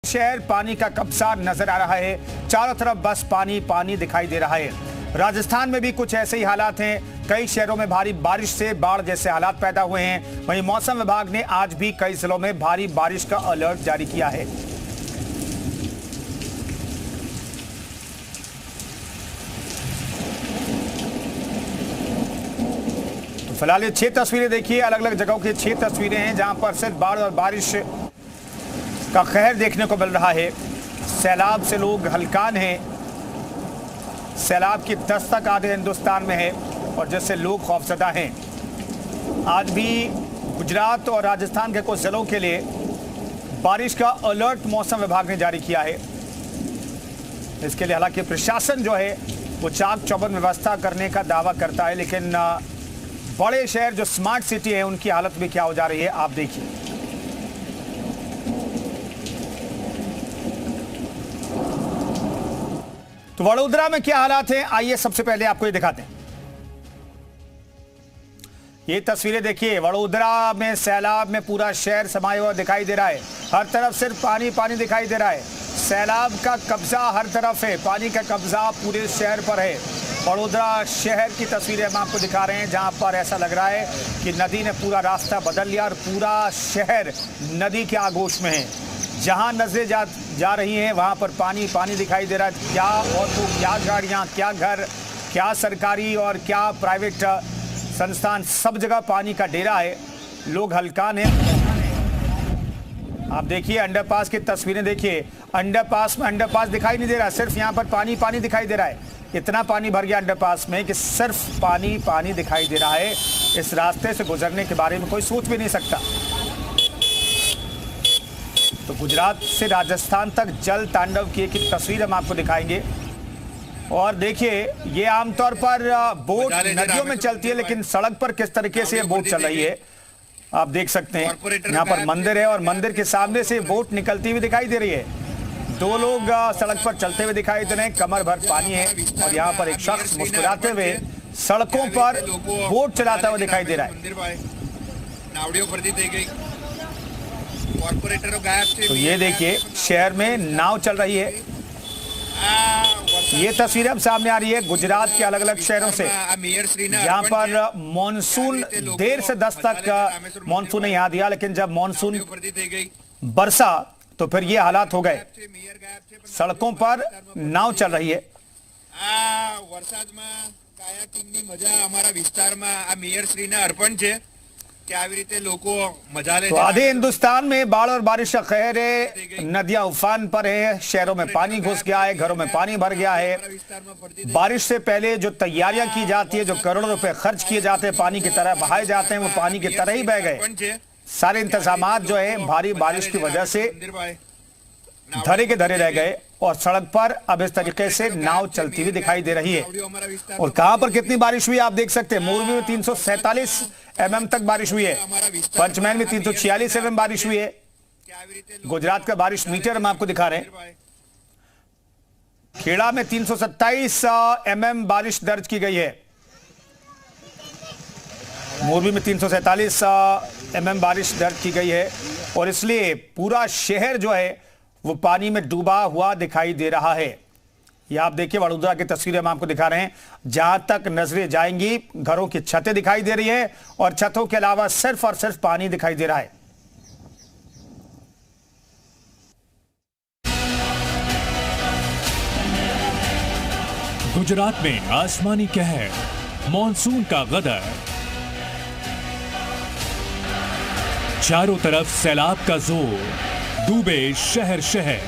शहर पानी का कब्जा नजर आ रहा है। चारों तरफ बस पानी पानी दिखाई दे रहा है। राजस्थान में भी कुछ ऐसे ही हालात हैं। कई शहरों में भारी बारिश से बाढ़ जैसे हालात पैदा हुए हैं। वहीं मौसम विभाग ने आज भी कई जिलों में भारी बारिश का अलर्ट जारी किया है। तो फिलहाल ये 6 तस्वीरें देखिए, अलग अलग जगहों की 6 तस्वीरें हैं जहां पर सिर्फ बाढ़ और बारिश का कहर देखने को मिल रहा है। सैलाब से लोग हलकान हैं। सैलाब की दस्तक आधे हिंदुस्तान में है और जिससे लोग खौफजदा हैं। आज भी गुजरात और राजस्थान के कुछ जिलों के लिए बारिश का अलर्ट मौसम विभाग ने जारी किया है। इसके लिए हालांकि प्रशासन जो है वो चाक चौबंद व्यवस्था करने का दावा करता है, लेकिन बड़े शहर जो स्मार्ट सिटी है उनकी हालत भी क्या हो जा रही है आप देखिए। तो वडोदरा में क्या हालात हैं, आइए सबसे पहले आपको ये दिखाते हैं। ये तस्वीरें देखिए, वडोदरा में सैलाब में पूरा शहर समाया हुआ दिखाई दे रहा है। हर तरफ सिर्फ पानी पानी दिखाई दे रहा है। सैलाब का कब्जा हर तरफ है, पानी का कब्जा पूरे शहर पर है। वडोदरा शहर की तस्वीरें हम आपको दिखा रहे हैं जहां पर ऐसा लग रहा है कि नदी ने पूरा रास्ता बदल लिया और पूरा शहर नदी के आगोश में है। जहां नजरें जा रही हैं वहां पर पानी पानी दिखाई दे रहा है। क्या ऑटो, क्या गाड़ियां, क्या घर, क्या सरकारी और क्या प्राइवेट संस्थान, सब जगह पानी का डेरा है। लोग हलकान हैं। आप देखिए अंडरपास की तस्वीरें देखिए। अंडरपास में अंडरपास दिखाई नहीं दे रहा, सिर्फ यहाँ पर पानी पानी दिखाई दे रहा है। इतना पानी भर गया अंडरपास में कि सिर्फ पानी पानी दिखाई दे रहा है। इस रास्ते से गुजरने के बारे में कोई सोच भी नहीं सकता। तो गुजरात से राजस्थान तक जल तांडव की एक तस्वीर हम आपको दिखाएंगे। और देखिए ये आमतौर पर बोट नदियों में चलती है, लेकिन सड़क पर किस तरीके से बोट चल रही है आप देख सकते हैं। यहाँ पर मंदिर है और मंदिर के सामने से बोट निकलती हुई दिखाई दे रही है। 2 लोग सड़क पर चलते हुए दिखाई दे रहे हैं, कमर भर पानी है। और यहाँ पर एक शख्स मुस्कुराते हुए सड़कों पर बोट चलाता हुआ दिखाई दे रहा है। तो ये देखिए शहर में नाव चल रही है। ये तस्वीरें अब सामने आ रही है गुजरात के अलग अलग शहरों से, जहां पर मॉनसून देर से दस्तक मॉनसून ने यहाँ दिया, लेकिन जब मॉनसून बरसा तो फिर ये हालात हो गए। सड़कों पर नाव चल रही है। तो आधे हिंदुस्तान में बाढ़ और बारिश का कहर है। नदियां उफान पर है, शहरों में पानी घुस गया है, घरों में पानी भर गया है। बारिश से पहले जो तैयारियां की जाती है, जो करोड़ों रुपए खर्च किए जाते हैं, पानी की तरह बहाए जाते हैं, वो पानी की तरह ही बह गए। सारे इंतजामात जो है भारी बारिश की वजह से धरे के धरे रह गए और सड़क पर अब इस तरीके से नाव चलती हुई दिखाई दे रही है। और कहां पर कितनी बारिश हुई आप देख सकते हैं। मोरबी में 347 mm तक बारिश हुई है। पंचमहल में 346 mm बारिश हुई है। गुजरात का बारिश मीटर हम आपको दिखा रहे हैं। खेड़ा में 327 mm बारिश दर्ज की गई है। मोरबी में 347 mm बारिश दर्ज की गई है और इसलिए पूरा शहर जो है वो पानी में डूबा हुआ दिखाई दे रहा है। यह आप देखिए वडोदरा की तस्वीरें हम आपको दिखा रहे हैं। जहां तक नजरें जाएंगी घरों की छतें दिखाई दे रही है और छतों के अलावा सिर्फ और सिर्फ पानी दिखाई दे रहा है। गुजरात में आसमानी कहर, मॉनसून का गदर, चारों तरफ सैलाब का जोर, डूबे शहर शहर।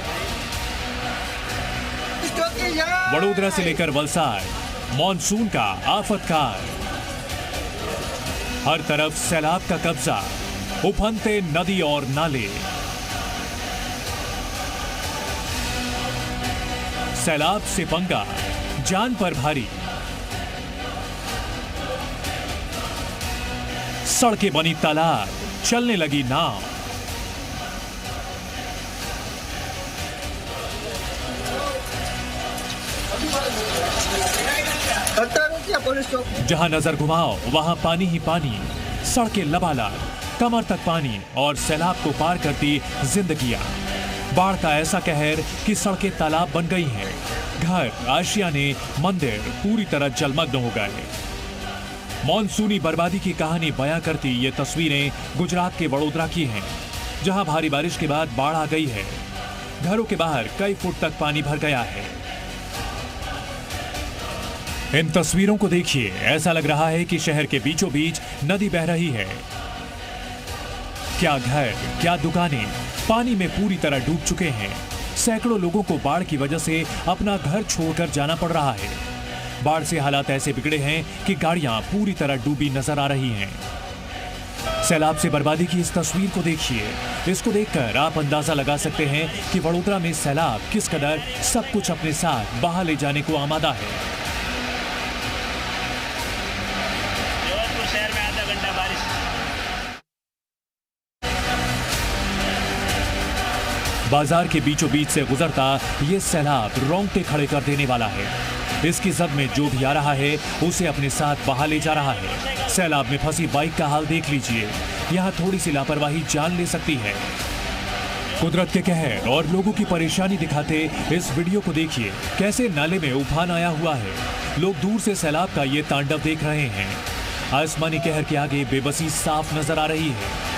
वडोदरा से लेकर वलसाड मॉनसून का आफतकार। हर तरफ सैलाब का कब्जा, उफनते नदी और नाले। सैलाब से पंगा, जान पर भारी। सड़कें बनी तालाब, चलने लगी नाव। जहां नजर घुमाओ वहां पानी ही पानी, सड़कें लबालब, कमर तक पानी और सैलाब को पार करती जिंदगियां। बाढ़ का ऐसा कहर कि सड़कें तालाब बन गई हैं। घर, आशियाने, मंदिर पूरी तरह जलमग्न हो गए। मॉनसूनी बर्बादी की कहानी बयां करती ये तस्वीरें गुजरात के वडोदरा की हैं, जहां भारी बारिश के बाद बाढ़ आ गई है। घरों के बाहर कई फुट तक पानी भर गया है। इन तस्वीरों को देखिए, ऐसा लग रहा है कि शहर के बीचों बीच नदी बह रही है। क्या घर, क्या दुकानें पानी में पूरी तरह डूब चुके हैं। सैकड़ों लोगों को बाढ़ की वजह से अपना घर छोड़कर जाना पड़ रहा है। बाढ़ से हालात ऐसे बिगड़े हैं कि गाड़ियां पूरी तरह डूबी नजर आ रही हैं। सैलाब से बर्बादी की इस तस्वीर को देखिए। इसको देखकर आप अंदाजा लगा सकते हैं कि वडोदरा में सैलाब किस कदर सब कुछ अपने साथ बहा ले जाने को आमादा है। जबलपुर शहर में आधा घंटा बारिश। बाजार के बीचों बीच से गुजरता ये सैलाब रोंगटे खड़े कर देने वाला है। इसकी जद में जो भी आ रहा है उसे अपने साथ बहा ले जा रहा है। सैलाब में फंसी बाइक का हाल देख लीजिए। यहाँ थोड़ी सी लापरवाही जान ले सकती है। कुदरत के कहर और लोगों की परेशानी दिखाते इस वीडियो को देखिए। कैसे नाले में उफान आया हुआ है। लोग दूर से सैलाब का ये तांडव देख रहे हैं। आसमानी कहर के आगे बेबसी साफ नजर आ रही है।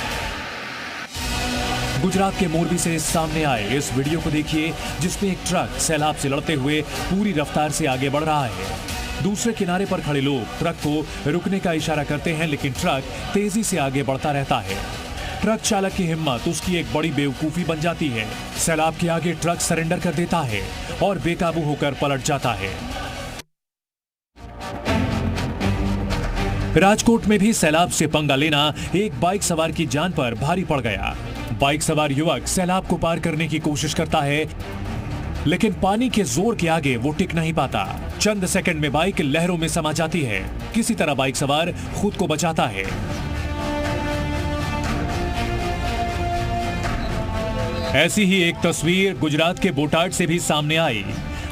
गुजरात के मोरबी से सामने आए इस वीडियो को देखिए, जिसमें एक ट्रक सैलाब से लड़ते हुए पूरी रफ्तार से आगे बढ़ रहा है। दूसरे किनारे पर खड़े लोग ट्रक को रुकने का इशारा करते हैं, लेकिन ट्रक तेजी से आगे बढ़ता रहता है। ट्रक चालक की हिम्मत उसकी एक बड़ी बेवकूफी बन जाती है। सैलाब के आगे ट्रक सरेंडर कर देता है और बेकाबू होकर पलट जाता है। राजकोट में भी सैलाब से पंगा लेना एक बाइक सवार की जान पर भारी पड़ गया। बाइक सवार युवक सैलाब को पार करने की कोशिश करता है, लेकिन पानी के जोर के आगे वो टिक नहीं पाता। चंद सेकंड में बाइक लहरों में समा जाती है। किसी तरह बाइक सवार खुद को बचाता है। ऐसी ही एक तस्वीर गुजरात के बोटाड से भी सामने आई,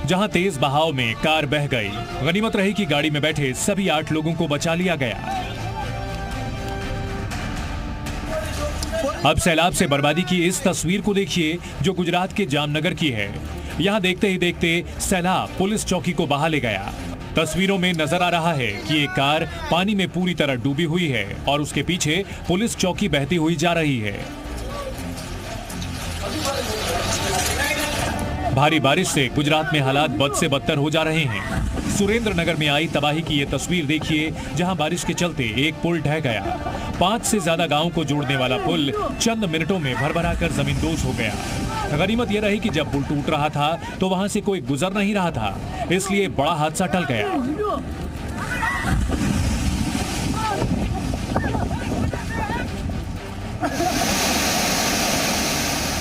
जहां तेज बहाव में कार बह गई। गनीमत रही कि गाड़ी में बैठे सभी 8 लोगों को बचा लिया गया। अब सैलाब से बर्बादी की इस तस्वीर को देखिए, जो गुजरात के जामनगर की है। यहां देखते ही देखते सैलाब पुलिस चौकी को बहा ले गया। तस्वीरों में नजर आ रहा है कि एक कार पानी में पूरी तरह डूबी हुई है और उसके पीछे पुलिस चौकी बहती हुई जा रही है। भारी बारिश से गुजरात में हालात बद से बदतर हो जा रहे हैं। सुरेंद्रनगर में आई तबाही की ये तस्वीर देखिए, जहां बारिश के चलते एक पुल ढह गया। 5 से ज्यादा गांवों को जोड़ने वाला पुल चंद मिनटों में भरभरा कर जमींदोज हो गया। गनीमत यह रही कि जब पुल टूट रहा था तो वहां से कोई गुजर नहीं रहा था, इसलिए बड़ा हादसा टल गया।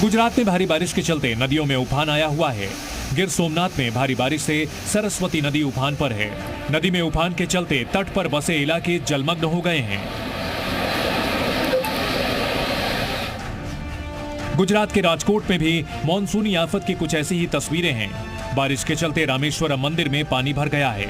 गुजरात में भारी बारिश के चलते नदियों में उफान आया हुआ है। गिर सोमनाथ में भारी बारिश से सरस्वती नदी उफान पर है। नदी में उफान के चलते तट पर बसे इलाके जलमग्न हो गए हैं। गुजरात के राजकोट में भी मॉनसूनी आफत की कुछ ऐसी ही तस्वीरें हैं। बारिश के चलते रामेश्वरम मंदिर में पानी भर गया है।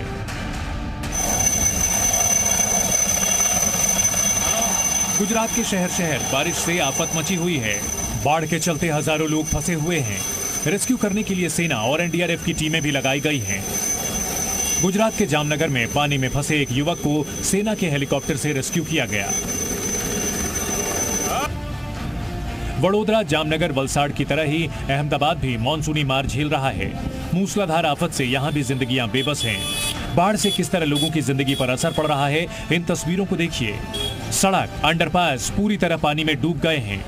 गुजरात के शहर शहर बारिश से आफत मची हुई है। बाढ़ के चलते हजारों लोग फंसे हुए हैं। रेस्क्यू करने के लिए सेना और एनडीआरएफ की टीमें भी लगाई गई हैं। गुजरात के जामनगर में पानी में फंसे एक युवक को सेना के हेलीकॉप्टर से रेस्क्यू किया गया। वडोदरा, जामनगर, वलसाड़ की तरह ही अहमदाबाद भी मॉनसूनी मार झेल रहा है। मूसलाधार आफत से यहां भी जिंदगियां बेबस हैं। बाढ़ से किस तरह लोगों की जिंदगी पर असर पड़ रहा है, इन तस्वीरों को देखिए। सड़क, अंडरपास पूरी तरह पानी में डूब गए हैं।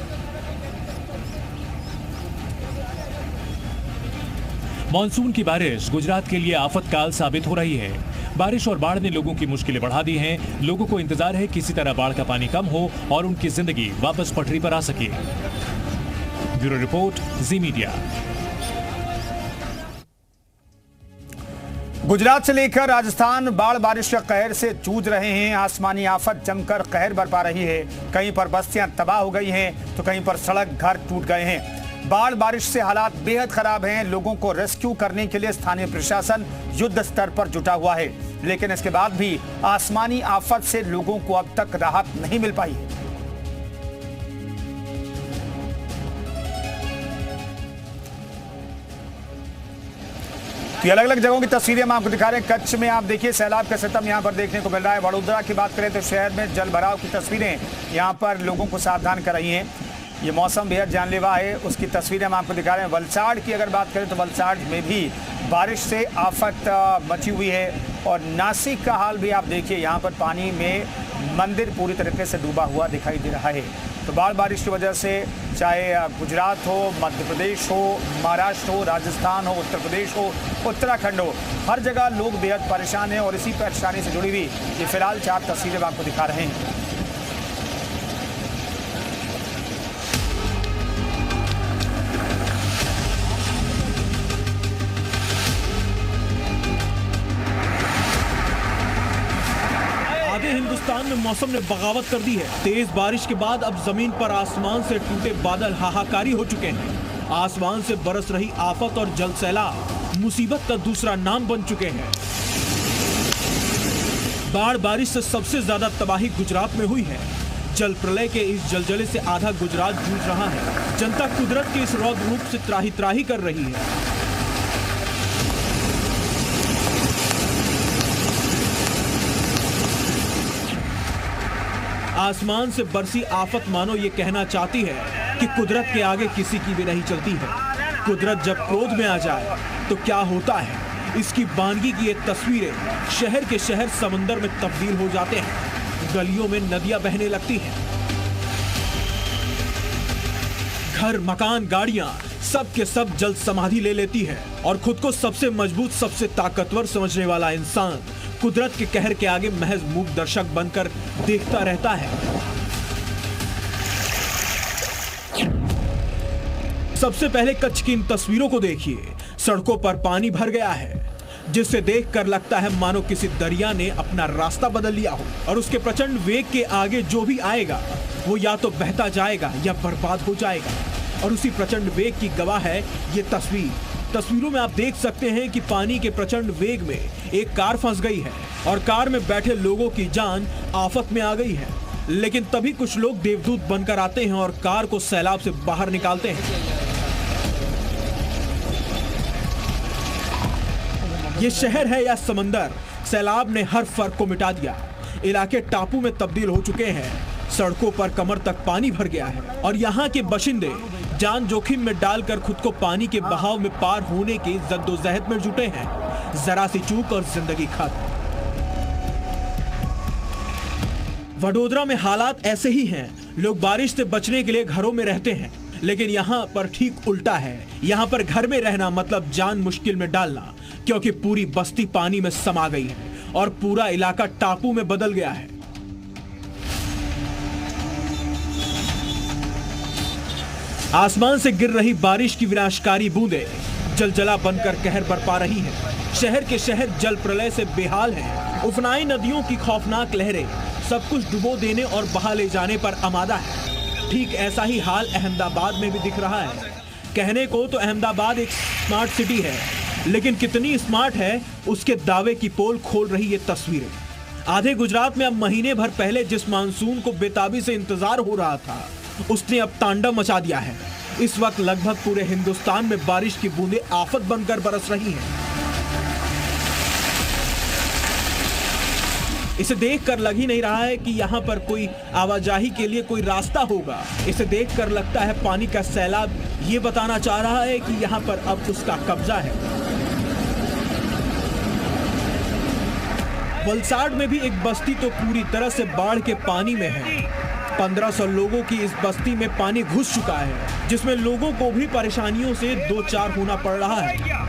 मॉनसून की बारिश गुजरात के लिए आफत काल साबित हो रही है। बारिश और बाढ़ ने लोगों की मुश्किलें बढ़ा दी हैं। लोगों को इंतजार है किसी तरह बाढ़ का पानी कम हो और उनकी जिंदगी वापस पटरी पर आ सके। ब्यूरो रिपोर्ट, जी मीडिया। गुजरात से लेकर राजस्थान बाढ़ बारिश के कहर से जूझ रहे हैं। आसमानी आफत जमकर कहर बरपा रही है। कहीं पर बस्तियां तबाह हो गई हैं तो कहीं पर सड़क, घर टूट गए हैं। बाढ़ बारिश से हालात बेहद खराब हैं। लोगों को रेस्क्यू करने के लिए स्थानीय प्रशासन युद्ध स्तर पर जुटा हुआ है, लेकिन इसके बाद भी आसमानी आफत से लोगों को अब तक राहत नहीं मिल पाई है। तो ये अलग अलग जगहों की तस्वीरें हम आपको दिखा रहे हैं। कच्छ में आप देखिए सैलाब का सितम यहाँ पर देखने को मिल रहा है। वडोदरा की बात करें तो शहर में जल भराव की तस्वीरें यहाँ पर लोगों को सावधान कर रही हैं। ये मौसम बेहद जानलेवा है, उसकी तस्वीरें हम आपको दिखा रहे हैं। वलसाड़ की अगर बात करें तो वलसाड़ में भी बारिश से आफत मची हुई है। और नासिक का हाल भी आप देखिए, यहाँ पर पानी में मंदिर पूरी तरीके से डूबा हुआ दिखाई दे रहा है। तो बारिश की वजह से चाहे गुजरात हो, मध्य प्रदेश हो, महाराष्ट्र हो, राजस्थान हो, उत्तर प्रदेश हो, उत्तराखंड हो, हर जगह लोग बेहद परेशान हैं। और इसी परेशानी से जुड़ी हुई ये फिलहाल 4 तस्वीरें आपको दिखा रहे हैं। हिंदुस्तान में मौसम ने बगावत कर दी है। तेज बारिश के बाद अब जमीन पर आसमान से टूटे बादल हाहाकारी हो चुके हैं। आसमान से बरस रही आफत और जल सैलाब मुसीबत का दूसरा नाम बन चुके हैं। बारिश से सबसे ज्यादा तबाही गुजरात में हुई है। जल प्रलय के इस जलजले से आधा गुजरात जूझ रहा है। जनता कुदरत के इस रौद्र रूप से त्राही त्राही कर रही है। आसमान से बरसी आफत मानो ये कहना चाहती है कि कुदरत के आगे किसी की भी नहीं चलती है। कुदरत जब क्रोध में आ जाए तो क्या होता है, इसकी बानगी की ये तस्वीरें शहर के शहर समंदर में तब्दील हो जाते हैं। गलियों में नदियां बहने लगती हैं। घर, मकान, गाड़ियां सब के सब जल समाधि ले लेती है। और खुद को सबसे मजबूत, सबसे ताकतवर समझने वाला इंसान कुदरत के कहर के आगे महज मूक दर्शक बनकर देखता रहता है। सबसे पहले कच्छ की इन तस्वीरों को देखिए। सड़कों पर पानी भर गया है, जिससे देखकर लगता है मानो किसी दरिया ने अपना रास्ता बदल लिया हो। और उसके प्रचंड वेग के आगे जो भी आएगा वो या तो बहता जाएगा या बर्बाद हो जाएगा। और उसी प्रचंड वेग की गवाह है ये तस्वीर। तस्वीरों में आप देख सकते हैं कि पानी के प्रचंड वेग में एक कार फंस गई है और कार में बैठे लोगों की जान आफत में आ गई है। लेकिन तभी कुछ लोग देवदूत बनकर आते हैं और कार को सैलाब से बाहर निकालते हैं। ये शहर है या समंदर, सैलाब ने हर फर्क को मिटा दिया। इलाके टापू में तब्दील हो चुके हैं। सड़कों पर कमर तक पानी भर गया है और यहाँ के बाशिंदे जान जोखिम में डालकर खुद को पानी के बहाव में पार होने की जद्दोजहद में जुटे हैं। जरा सी चूक और जिंदगी खत्म। वडोदरा में हालात ऐसे ही हैं। लोग बारिश से बचने के लिए घरों में रहते हैं, लेकिन यहाँ पर ठीक उल्टा है। यहाँ पर घर में रहना मतलब जान मुश्किल में डालना, क्योंकि पूरी बस्ती पानी में समा गई है और पूरा इलाका टापू में बदल गया है। आसमान से गिर रही बारिश की विनाशकारी बूंदें जलजला बनकर कहर बरपा रही हैं। शहर के शहर जल प्रलय से बेहाल हैं। उफनाई नदियों की खौफनाक लहरें सब कुछ डुबो देने और बहा ले जाने पर आमादा है। ठीक ऐसा ही हाल अहमदाबाद में भी दिख रहा है। कहने को तो अहमदाबाद एक स्मार्ट सिटी है, लेकिन कितनी स्मार्ट है उसके दावे की पोल खोल रही ये तस्वीरें। आधे गुजरात में अब महीने भर पहले जिस मानसून को बेताबी से इंतजार हो रहा था, उसने अब तांडव मचा दिया है। इस वक्त लगभग पूरे हिंदुस्तान में बारिश की बूंदें आफत बनकर बरस रही हैं। इसे देखकर लग ही नहीं रहा है कि यहाँ पर कोई आवाजाही के लिए कोई रास्ता होगा। इसे देखकर लगता है पानी का सैलाब ये बताना चाह रहा है कि यहाँ पर अब उसका कब्जा है। वलसाड़ में भी एक बस्ती तो पूरी तरह से बाढ़ के पानी में है। 1500 लोगों की इस बस्ती में पानी घुस चुका है, जिसमें लोगों को भी परेशानियों से दो चार होना पड़ रहा है।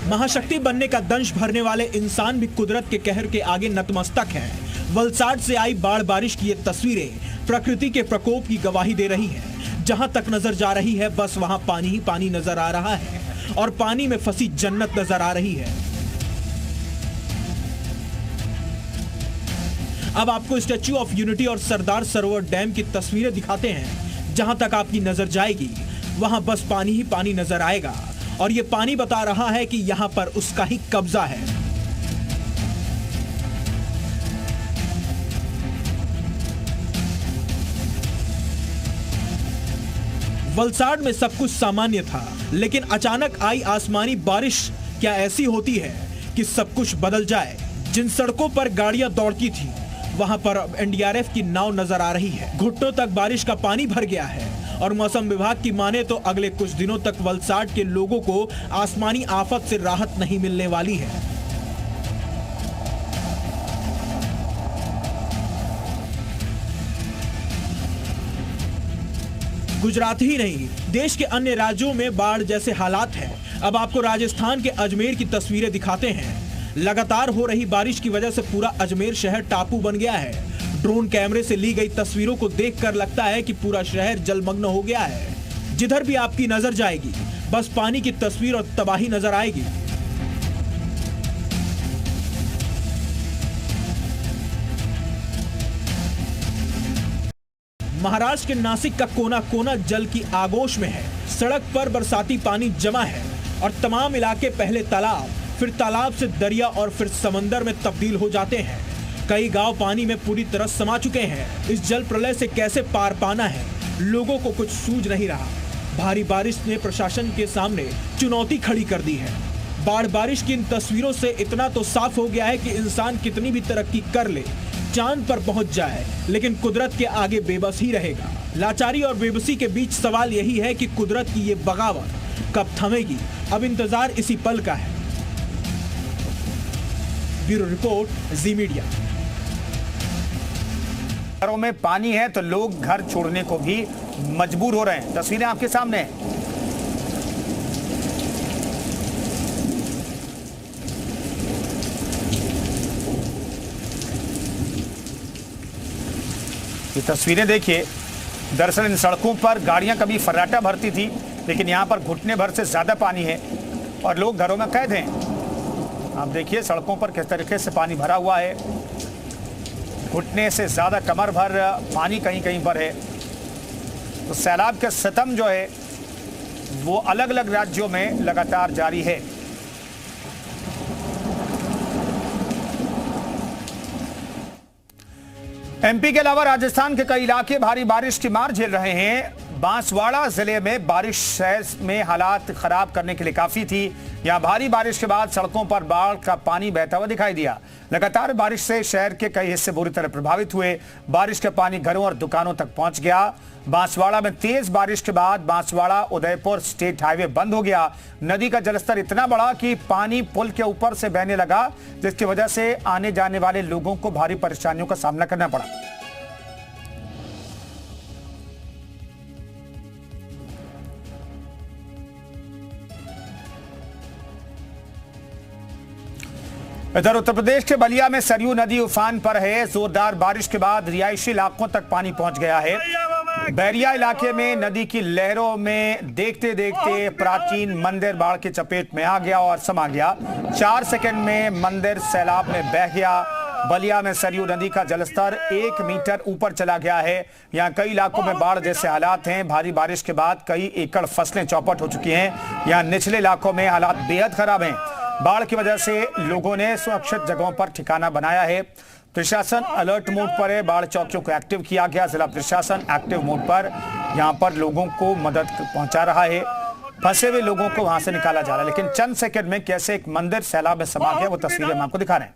महाशक्ति बनने का दंश भरने वाले इंसान भी कुदरत के कहर के आगे नतमस्तक हैं। वलसाड़ से आई बारिश की ये तस्वीरें प्रकृति के प्रकोप की गवाही दे रही हैं। जहां तक नजर जा रही है बस वहां पानी ही पानी नजर आ रहा है और पानी में फंसी जन्नत नजर आ रही है। अब आपको स्टैच्यू ऑफ यूनिटी और सरदार सरोवर डैम की तस्वीरें दिखाते हैं। जहां तक आपकी नजर जाएगी वहां बस पानी ही पानी नजर आएगा और ये पानी बता रहा है कि यहां पर उसका ही कब्जा है। वलसाड में सब कुछ सामान्य था, लेकिन अचानक आई आसमानी बारिश क्या ऐसी होती है कि सब कुछ बदल जाए। जिन सड़कों पर गाड़ियां दौड़ती थी वहां पर अब एनडीआरएफ की नाव नजर आ रही है। घुटनों तक बारिश का पानी भर गया है और मौसम विभाग की माने तो अगले कुछ दिनों तक वलसाड के लोगों को आसमानी आफत से राहत नहीं मिलने वाली है। गुजरात ही नहीं, देश के अन्य राज्यों में बाढ़ जैसे हालात हैं। अब आपको राजस्थान के अजमेर की तस्वीरें दिखाते हैं। लगातार हो रही बारिश की वजह से पूरा अजमेर शहर टापू बन गया है। ड्रोन कैमरे से ली गई तस्वीरों को देखकर लगता है कि पूरा शहर जलमग्न हो गया है। जिधर भी आपकी नजर जाएगी बस पानी की तस्वीर और तबाही नजर आएगी। महाराष्ट्र के नासिक का कोना कोना जल की आगोश में है। सड़क पर बरसाती पानी जमा है और तमाम इलाके पहले तालाब, फिर तालाब से दरिया और फिर समंदर में तब्दील हो जाते हैं। कई गांव पानी में पूरी तरह समा चुके हैं। इस जल प्रलय से कैसे पार पाना है, लोगों को कुछ सूझ नहीं रहा। भारी बारिश ने प्रशासन के सामने चुनौती खड़ी कर दी है। बाढ़ बारिश की इन तस्वीरों से इतना तो साफ हो गया है कि इंसान कितनी भी तरक्की कर ले, चांद पर पहुंच जाए, लेकिन कुदरत के आगे बेबस ही रहेगा। लाचारी और बेबसी के बीच सवाल यही है कि कुदरत की ये बगावत कब थमेगी। अब इंतजार इसी पल का है। ब्यूरो रिपोर्ट, जी मीडिया। घरों में पानी है तो लोग घर छोड़ने को भी मजबूर हो रहे हैं। तस्वीरें आपके सामने हैं। ये तस्वीरें देखिए। दरअसल इन सड़कों पर गाड़ियां कभी फर्राटा भरती थी, लेकिन यहां पर घुटने भर से ज्यादा पानी है और लोग घरों में कैद हैं। आप देखिए सड़कों पर किस तरीके से पानी भरा हुआ है। घुटने से ज्यादा कमर भर पानी कहीं कहीं पर है। तो सैलाब का सितम जो है वो अलग अलग राज्यों में लगातार जारी है। एमपी के अलावा राजस्थान के कई इलाके भारी बारिश की मार झेल रहे हैं। बांसवाड़ा जिले में बारिश शहर में हालात खराब करने के लिए काफी थी। यहां भारी बारिश के बाद सड़कों पर बाढ़ का पानी बहता हुआ दिखाई दिया। लगातार बारिश से शहर के कई हिस्से बुरी तरह प्रभावित हुए। बारिश का पानी घरों और दुकानों तक पहुंच गया। बांसवाड़ा में तेज बारिश के बाद बांसवाड़ा उदयपुर स्टेट हाईवे बंद हो गया। नदी का जलस्तर इतना बढ़ा कि पानी पुल के ऊपर से बहने लगा, जिसकी वजह से आने जाने वाले लोगों को भारी परेशानियों का सामना करना पड़ा। इधर उत्तर प्रदेश के बलिया में सरयू नदी उफान पर है। जोरदार बारिश के बाद रिहायशी इलाकों तक पानी पहुंच गया है। बैरिया इलाके में नदी की लहरों में देखते देखते प्राचीन मंदिर बाढ़ की चपेट में आ गया और समा गया। 4 सेकंड में मंदिर सैलाब में बह गया। बलिया में सरयू नदी का जलस्तर 1 मीटर ऊपर चला गया है। यहाँ कई इलाकों में बाढ़ जैसे हालात हैं। भारी बारिश के बाद कई एकड़ फसलें चौपट हो चुकी हैं। यहाँ निचले इलाकों में हालात बेहद खराब हैं। बाढ़ की वजह से लोगों ने सुरक्षित जगहों पर ठिकाना बनाया है। प्रशासन अलर्ट मोड पर है। बाढ़ चौकियों को एक्टिव किया गया। जिला प्रशासन एक्टिव मोड पर यहां पर लोगों को मदद पहुंचा रहा है। फंसे हुए लोगों को वहां से निकाला जा रहा है। लेकिन चंद सेकंड में कैसे एक मंदिर सैलाब में समा गया वो तस्वीरें हम आपको दिखा रहे हैं।